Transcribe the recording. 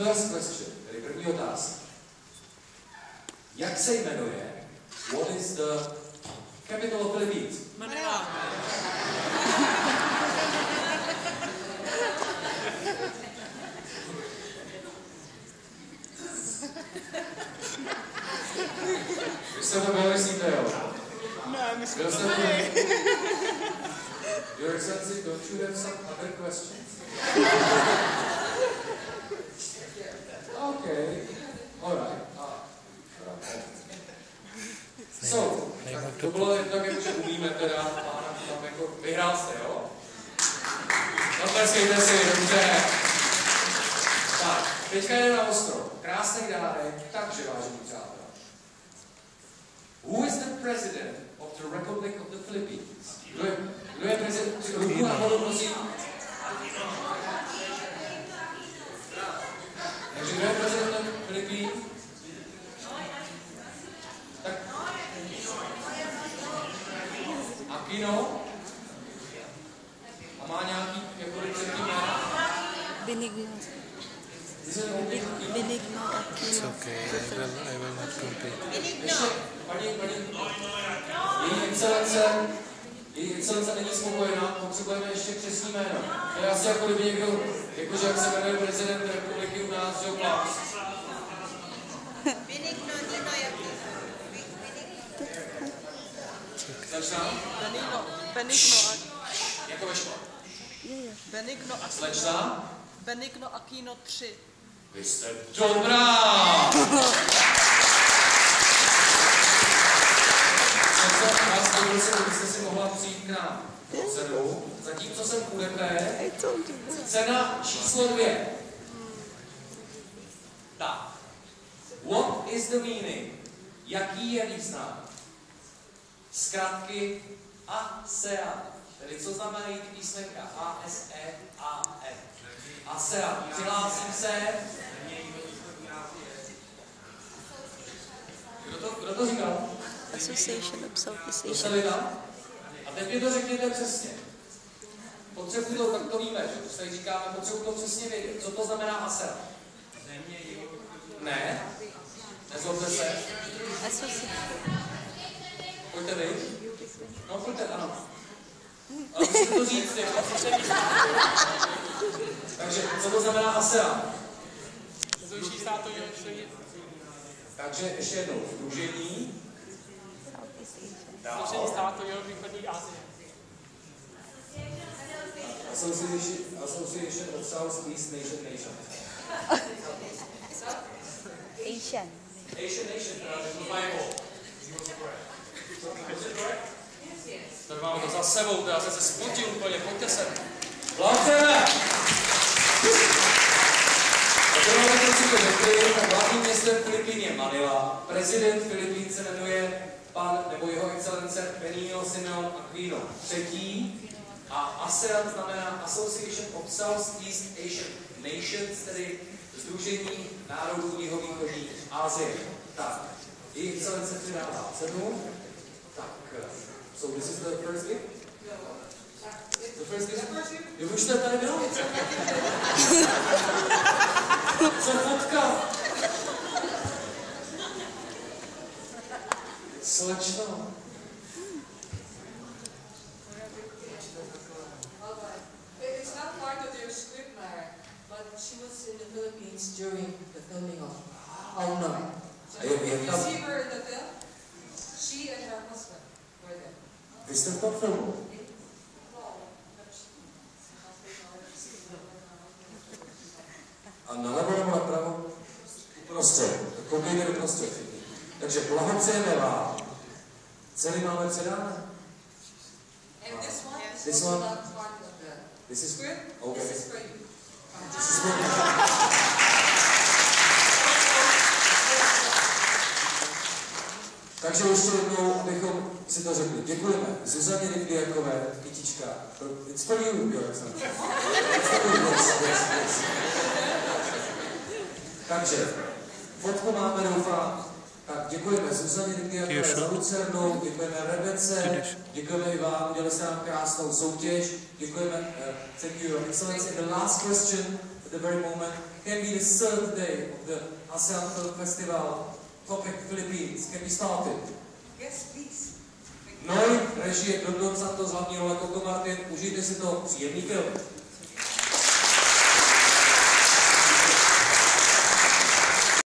First question, tedy první otázka. Jak se jmenuje? What is the capital of Philippines? Manila. Vy jste to byl, myslíte, jo? Ne, my jsme to byli. Your Excellency, don't you have some other questions? Okay, alright. So, tak to bylo tak, jako, že umíme teda, tam jako vyhrál jste, jo? Zatleskejte si, dobře. Tak, teďka jdeme na ostro. Krásný dárek, takže vážení přátelé. Who is the president of the Republic of the Philippines? Kdo je prezident? Ruku nahoru, prosím. Takže kdo je prezidentem Filipín? Tak. Aquino? A má nějaký, jako předtím jména? Benigno. Benigno Aquino. It's okay, I will not compete. Ještě, paní, její excelence není spokojená, potřebujeme ještě křestní jméno. To je asi jako kdyby někdo, jakože jak se jmenuje prezident republiky u nás, Joe Klaus. Benigno Nino Aquino. Slečna? Benigno. Jako ve škole. Benigno Aquino. Slečna? Benigno Aquino 3. Vy jste dobrá! Byste si mohla přijít k nám dozadu, zatímco sem půjdete. Cena číslo 2. Tak. What is the meaning? Jaký je význam? Zkratky ASEAN. Tedy co znamenají ty písmenka A-S-E-A-N. ASEAN. Přihlásím se. Kdo to říkal? Association of Southeast Asia. A teď mi to řekněte přesně. Potřebuji to, tak to víme, že to tady říkáme, potřebuji to přesně vědět. Co to znamená ASEAN? Ne? Nezlobte se. Pojďte vy. No pojďte, ano. Ale musíte to říct, jako. Takže, co to znamená ASEAN? Takže ještě jednou, sdružení. Sdružení států jihovýchodní Asie. Association of Southeast Nation. Asian. Asian Nation, teda řeknu Bible. Tak máme to za sebou, teda jsem se spotil úplně, pojďte sem. Blahopřejeme! Tak hlavním městem Filipín je Manila. Prezident Filipín se jmenuje pan nebo jeho excelence Benigno Simeon Aquino III. A ASEAN znamená Association of Southeast Asian Nations, tedy Sdružení národů jihovýchodní Asie. Tak, její excelence přidává cenu. Tak, so this is the first gift? The first gift? Jo, už jste tady bylo? Co fotka? Slečno. It's not part of your script, Mara, but she was in the Philippines during the filming of No. So you see her in the film? She and her husband were there. Vy jste v tom filmu? A nalevo nebo napravo? Uprostřed. Koukejte uprostřed. Takže blahopřejeme vám. Celý máme předáno. And this one is This also one? not part of the This is script. okay. This is for you. This is for you. Takže ještě jednou, abychom si to řekli. Děkujeme Zuzaně Ryběkové, kytička. It's for you, your excellency. It's for you, yes. Takže, fotku máme, doufám. Tak děkujeme Zuzaně Ryběkové za Lucernu, děkujeme Rebece, děkujeme i vám, udělali jste nám krásnou soutěž, děkujeme, thank you, your excellency. The last question the very moment, can be the third day of the ASEAN Film Festival. Topic Philippines can be started. Yes, please. Noi, režie Dondon Santos, hlavní role Coco Martin, užijte si to, příjemný film.